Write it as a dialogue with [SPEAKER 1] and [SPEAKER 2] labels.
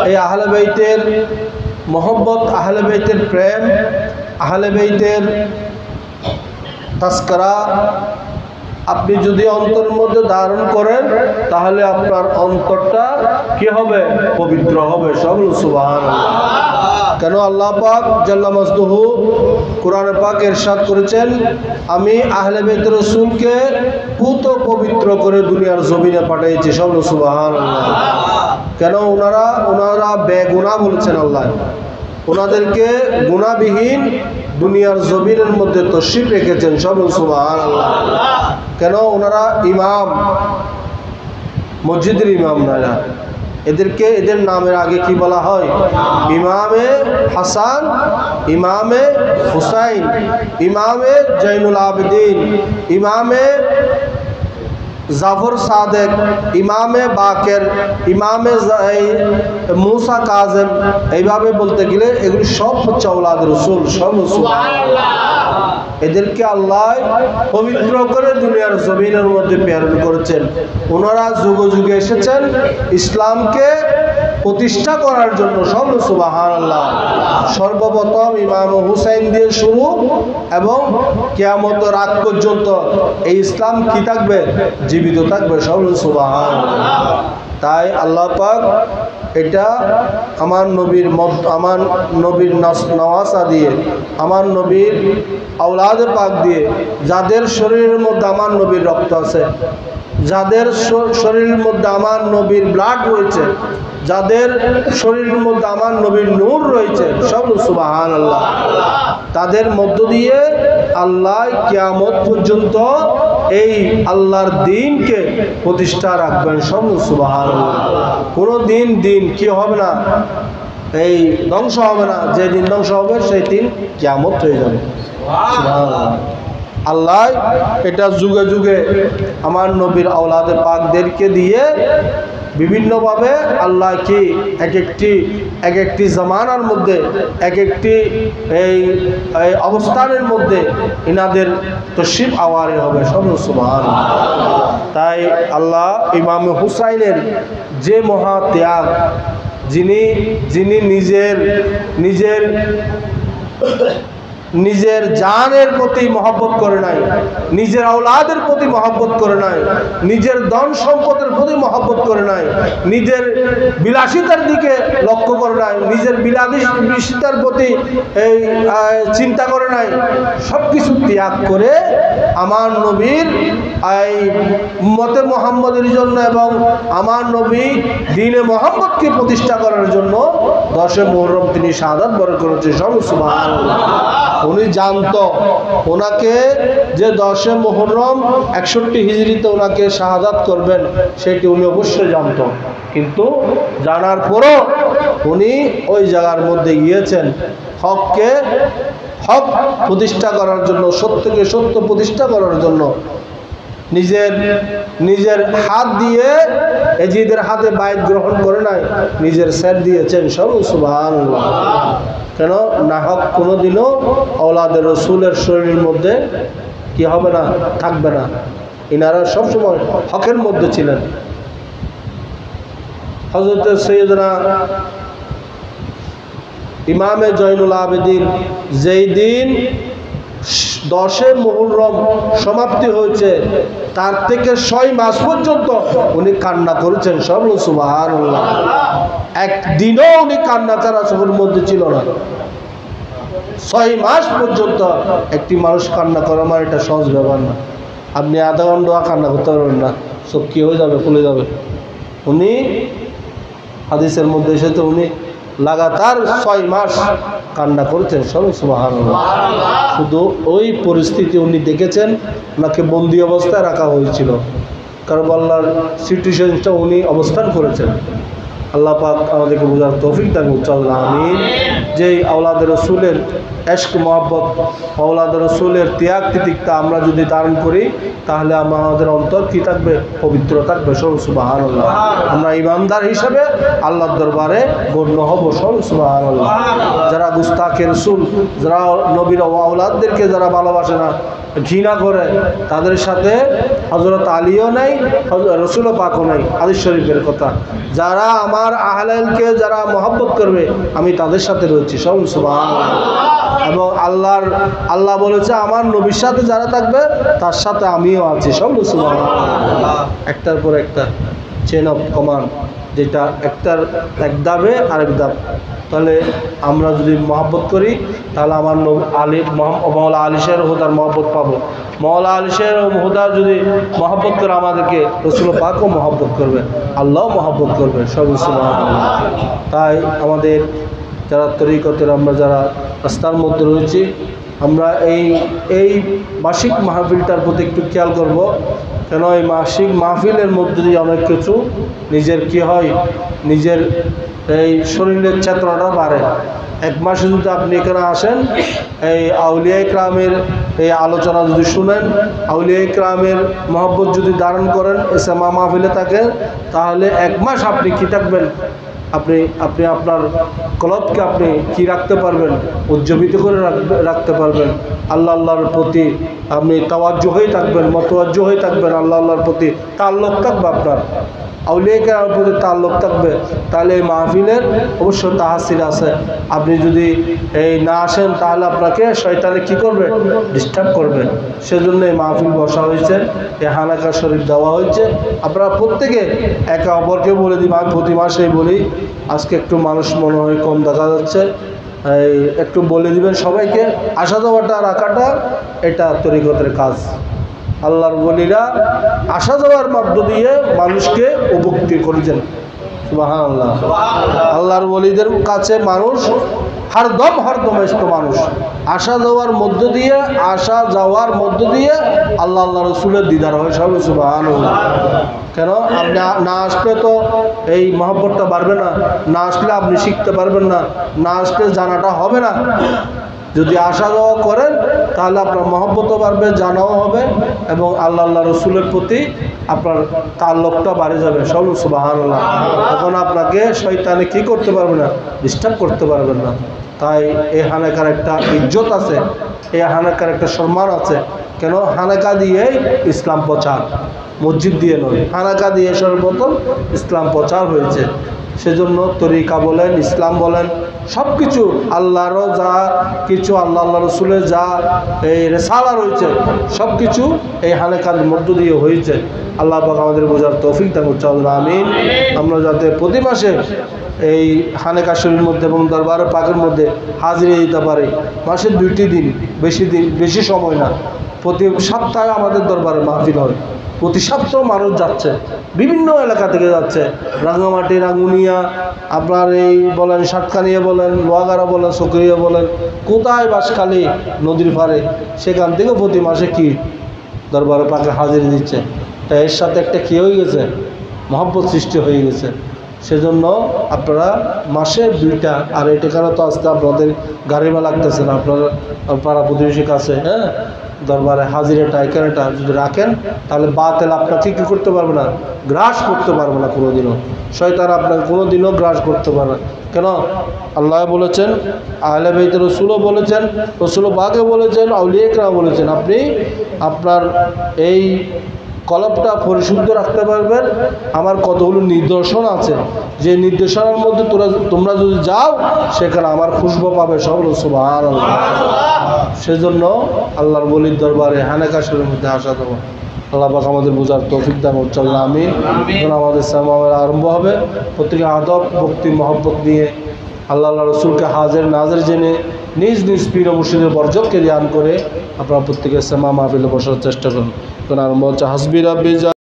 [SPEAKER 1] এই আহলে বাইতের মোহব্বত, আহলে বাইতের প্রেম, আহলে বাইতের তাস্করা আপনি যদি অন্তরের মধ্যে ধারণ করেন তাহলে আপনার অন্তরটা কি হবে? পবিত্র হবে। সব সুবহানাল্লাহ। কেন আল্লাহ পাক জাল্লা মাজদুহু কোরআনে পাক ইরশাদ করেছেন, আমি আহলে বাইত রাসূলকে পুত পবিত্র করে দুনিয়ার জমিনে পাঠিয়েছি। সব সুবহানাল্লাহ। কেন ওনারা বেগুনাহ বলেছেন আল্লাহ, ওনাদেরকে গুনাহবিহীন দুনিয়ার জমিনের মধ্যে তশরিফ রেখেছেন। সব সুবহানাল্লাহ। কেন ওনারা ইমাম, মসজিদের ইমাম না, এদেরকে এদের নামের আগে কি বলা হয়? ইমামে হাসান, ইমামে হুসাইন, ইমামে জৈনুল আবেদিন, ইমামে জাফর সাদেক, ইমামে বাকের, ইমামে মুসা কাজেম, এইভাবে বলতে গেলে এগুলি সব হচ্ছে আওলাদ রাসূল। সব সুবহানাল্লাহ। এদেরকে আল্লাহ পবিত্র করে দুনিয়ার জমিনের মধ্যে প্রেরণ করেছেন। ওনারা যুগে যুগে এসেছেন ইসলামকে প্রতিষ্ঠা করার জন্য। সব সুবহানাল্লাহ। সর্বপ্রথম ইমাম হুসাইন দিয়ে শুরু এবং কিয়ামতের আগ পর্যন্ত এই ইসলাম কি থাকবে? জীবিত থাকবে। সব সুবহানাল্লাহ। তাই আল্লাহ পাক এটা আমার নবীর নওয়াসা দিয়ে, আমার নবীর আওলাদ পাক দিয়ে, যাদের শরীরের মধ্যে আমার নবীর রক্ত আছে, যাদের শরীরের মধ্যে আমার নবীর ব্লাড রয়েছে, যাদের শরীরের মধ্যে আমার নবীর নূর রয়েছে, সব সুবহানাল্লাহ, তাদের মধ্য দিয়ে আল্লাহ কিয়ামত পর্যন্ত এই আল্লাহর দ্বীনকে প্রতিষ্ঠা রাখবেন। সব সুবহানাল্লাহ। কোনো দিন কি হবে না, এই ধ্বংস হবে না। যেদিন ধ্বংস হবে সেই দিন কিয়ামত হয়ে যাবে। সুবহানাল্লাহ। আল্লাহ এটা যুগে যুগে আমার নবীর আওলাদে পাকদেরকে দিয়ে বিভিন্নভাবে আল্লাহ কি এক একটি জামানার মধ্যে, এক একটি এই অবস্থানের মধ্যে ইনাদের তশরিফ আওয়ারে হবে। সব সুবহানাল্লাহ। তাই আল্লাহ ইমাম হুসাইনের যে মহা ত্যাগ, যিনি নিজের জানের প্রতি মহব্বত করে নাই, নিজের আওলাদের প্রতি মহব্বত করে নাই, নিজের ধন সম্পদের প্রতি মহব্বত করে নাই, নিজের বিলাসিতার দিকে লক্ষ্য করে নাই, নিজের বিলাসিতার প্রতি এই চিন্তা করে নাই, সব কিছু ত্যাগ করে আমার নবীর এই উম্মতে মুহাম্মদের জন্য এবং আমার নবী দ্বীনে মুহাম্মদকে প্রতিষ্ঠা করার জন্য 10 মুহররম তিনি শাহাদাত বরণ করেছেন। সব সুবহানাল্লাহ। উনি জানতো ওনাকে যে 10 মুহররম 61 হিজরিতে ওনাকে শাহাদাত করবেন, সেটি উনি অবশ্যই জানতো, কিন্তু জানার পরও উনি ওই জায়গার মধ্যে গিয়েছেন হক প্রতিষ্ঠা করার জন্য, সত্যকে সত্য প্রতিষ্ঠা করার জন্য। নিজের হাত দিয়ে এজিদের হাতে বায়াত গ্রহণ করে নাই, নিজের স্যার দিয়েছেন। সব সুবহানাল্লাহ। কেন না হক কোনোদিনও আওলাদের রাসূলের শরীরের মধ্যে কি হবে না, থাকবে না। ইনারা সবসময় হকের মধ্যে ছিলেন। হযরত সৈয়দনা ইমামে জয়নুল আবেদিন যেই দিন 10 মুহররম সমাপ্তি হয়েছে, তার থেকে 6 মাস পর্যন্ত উনি কান্না করেছেন। সব সুবহানাল্লাহ। একদিনও উনি কান্না ছাড়া চোখের মধ্যে ছিল না। 6 মাস পর্যন্ত একটি মানুষ কান্না করা মানে এটা সহজ ব্যাপার না। আপনি আধা ঘন্টা কান্না করতে পারবেন না, সব কি হয়ে যাবে, ফুলে যাবে। উনি হাদিসের মধ্যে এসেছে উনি লাগাতার 6 মাস কান্না করেছেন। সব সুবহানাল্লাহ। শুধু ওই পরিস্থিতি উনি দেখেছেন, ওনাকে বন্দি অবস্থায় রাখা হয়েছিল, কারণ আল্লাহর সিচুয়েশনটা উনি অবস্থান করেছেন। আল্লাহ পাক আমাদেরকে বোঝার তৌফিক দান করুন। আমিন। যেই আওলাদের রাসূলের ইশক মহব্বত, আওলাদের রাসূলের ত্যাগ তিতিকতা আমরা যদি ধারণ করি তাহলে আমাদের অন্তর কি থাকবে? পবিত্র থাকবে। সব সুবহানাল্লাহ। আমরা ইমানদার হিসাবে আল্লাহর দরবারে গণ্য হব। সব সুবহানাল্লাহ। যারা গুস্তাখে রাসূল, যারা নবীর আওলাদদেরকে যারা ভালোবাসে না, ঘৃণা করে, তাদের সাথে হযরত আলীও নেই, রসুল পাকও নেই। হাদিস শরীফের কথা, যারা আমার আহলাইলকে যারা মহব্বত করবে আমি তাদের সাথে রয়েছি। সব সুবহানাল্লাহ। এবং আল্লাহ বলেছে আমার নবীর সাথে যারা থাকবে তার সাথে আমিও আছি। সব সুবহানাল্লাহ। একটার পর একটা চেন অফ কমান্ড, যেটা এক ধাপে আরেক ধাপ। তাহলে আমরা যদি মহব্বত করি তাহলে আমার মওলা আলী শের হুদার মহব্বত পাবো। মওলা আলী শের হুদার যদি মহব্বত করে আমাদেরকে রসুল পাকও মহব্বত করবে, আল্লাহ মহব্বত করবে। সব সুবহানাল্লাহ। তাই আমাদের যারা তরিকতের আমরা যারা রাস্তার মধ্যে রয়েছি, আমরা এই মাসিক মাহফিলটার প্রতি একটু খেয়াল করব। কেন এই মাসিক মাহফিলের মধ্যে দিয়ে অনেক কিছু নিজের কি হয়, নিজের এই শরীরের চেতনাটা বাড়ে। এক মাসে যদি আপনি এখানে আসেন, এই আউলিয়া ইকরামের এই আলোচনা যদি শুনেন, আউলিয়া ইকরামের মহব্বত যদি ধারণ করেন, ইসলামা মাহফিলে থাকেন, তাহলে এক মাস আপনি কি থাকবেন, আপনি আপনার কলবকে আপনি কি রাখতে পারবেন, উজ্জীবিত করে রাখতে পারবেন। আল্লাহর প্রতি আপনি তাওয়াজ্জুহ হয়ে থাকবেন, মতওয়াজ্জুহ হয়ে থাকবেন। আল্লাহর প্রতি তাল্লুক থাকবে, আপনার আউলিয়া কেরামের প্রতি তাল্লুক থাকবে। তাহলে এই মাহফিলের অবশ্য তাহাসির আছে। আপনি যদি এই না আসেন তাহলে আপনাকে শয়তানে কি করবে, ডিস্টার্ব করবে। সেজন্য এই মাহফিল বসা হয়েছে, এই হানাকা শরীফ দেওয়া হয়েছে। আপনারা প্রত্যেকে একে অপরকে বলে দিই, আমি প্রতি মাসেই বলি, আজকে একটু মানুষ মনে হয় কম দেখা যাচ্ছে, একটু বলে দিবেন সবাইকে। আসা যাওয়াটা রাখাটা এটা তরিকতের কাজ। আল্লাহর ওলিরা আসা যাওয়ার মধ্য দিয়ে মানুষকে উপভোক্তি করেছেন। সুবহানাল্লাহ। আল্লাহর ওলিদের কাছে মানুষ হরদম ব্যস্ত মানুষ। আসা যাওয়ার মধ্য দিয়ে আল্লাহ রসুলের দিদার হয়। সব সুবহানাল্লাহ। কেন আপনি না আসলে তো এই মহব্বতটা বাড়বে না, না আসলে আপনি শিখতে পারবেন না, না আসলে জানাটা হবে না। যদি আসা যাওয়া করেন তাহলে আপনার মহব্বতও বাড়বে, জানাও হবে, এবং আল্লাহ রসুলের প্রতি আপনার তাল্লুকটা বাড়ে যাবে। সব সুবহানাল্লাহ। তখন আপনাকে শয়তানে কি করতে পারবে না, ডিস্টার্ব করতে পারবেন না। তাই এই হানাকার একটা ইজ্জত আছে, এই হানাকার একটা সম্মান আছে। কেন হানাকা দিয়েই ইসলাম প্রচার, মসজিদ দিয়ে নয়। হানাকা দিয়ে সর্বপ্রথম ইসলাম প্রচার হয়েছে। সেজন্য তরিকা বলেন, ইসলাম বলেন, সব কিছু আল্লাহরও যা কিছু আল্লাহ রসুলের যা এই রেসালা রয়েছে সব কিছু এই হানাকার মধ্য দিয়ে হয়েছে। আল্লাহ পাক আমাদের বোঝার তৌফিক দান করুন। আমিন। আমরা যাতে প্রতি মাসে এই হানাকা শরীফের মধ্যে এবং দরবারের পাকের মধ্যে হাজিরি দিতে পারি। মাসের 2টি দিন, বেশি সময় না। প্রতি সপ্তাহে আমাদের দরবারে মাহফিল হয়। প্রতি সপ্তাহ মানুষ যাচ্ছে, বিভিন্ন এলাকা থেকে যাচ্ছে। রাঙ্গামাটি, রাঙ্গুনিয়া, আপনার এই বলেন সাতকানিয়া বলেন, লোহাগাড়া বলেন, চকরিয়া বলেন, কোথায় বাঁশখালী নদীর পাড়ে, সেখান থেকে প্রতি মাসে কি দরবারে পাকে হাজিরি দিচ্ছে। তাই এর সাথে একটা কী হয়ে গেছে, মহব্বত সৃষ্টি হয়ে গেছে। সেজন্য আপনারা মাসে 2টা, আর এই টাকাটা তো আজকে আপনাদের গাড়িমা লাগতেছে না, আপনারা পাড়া প্রতিবেশীর কাছে, হ্যাঁ, দরবারে হাজিরাটা এখানেটা যদি রাখেন তাহলে বাতিল আপনাকে কী করতে পারবে না, গ্রাস করতে পারবে না কোনোদিনও। শয়তান আপনাকে কোনোদিনও গ্রাস করতে পারবে না। কেন আল্লাহ বলেছেন, আহলে বাইতের রসুলও বলেছেন, রসুল পাকে বলেছেন, আউলিয়া কেরাম বলেছেন, আপনি আপনার এই কলবটা পরিশুদ্ধ রাখতে পারবেন। আমার কতগুলো নিদর্শন আছে, যে নির্দেশনার মধ্যে তোমরা যদি যাও সেখানে আমার খুশবু পাবে। সব সুবহানাল্লাহ। সেজন্য আল্লাহর ওলির দরবারে হানাকা শরীফের মধ্যে আসা দেবো। আল্লাহ পাক আমাদের বোঝার তৌফিক দান করুন। আমিন। এখন আমাদের সামাওয়াল আরম্ভ হবে। প্রত্যেকে আদব, ভক্তি, মহব্বত নিয়ে আল্লাহ রসুলকে হাজির নাজির জেনে নিজ নিজ পীর ও মুর্শিদের বরকতকে ধ্যান করে আপনারা প্রত্যেকে সামা মাহফিলে বসার চেষ্টা করুন। এখন আরম্ভ হচ্ছে হাসবি রাব্বি।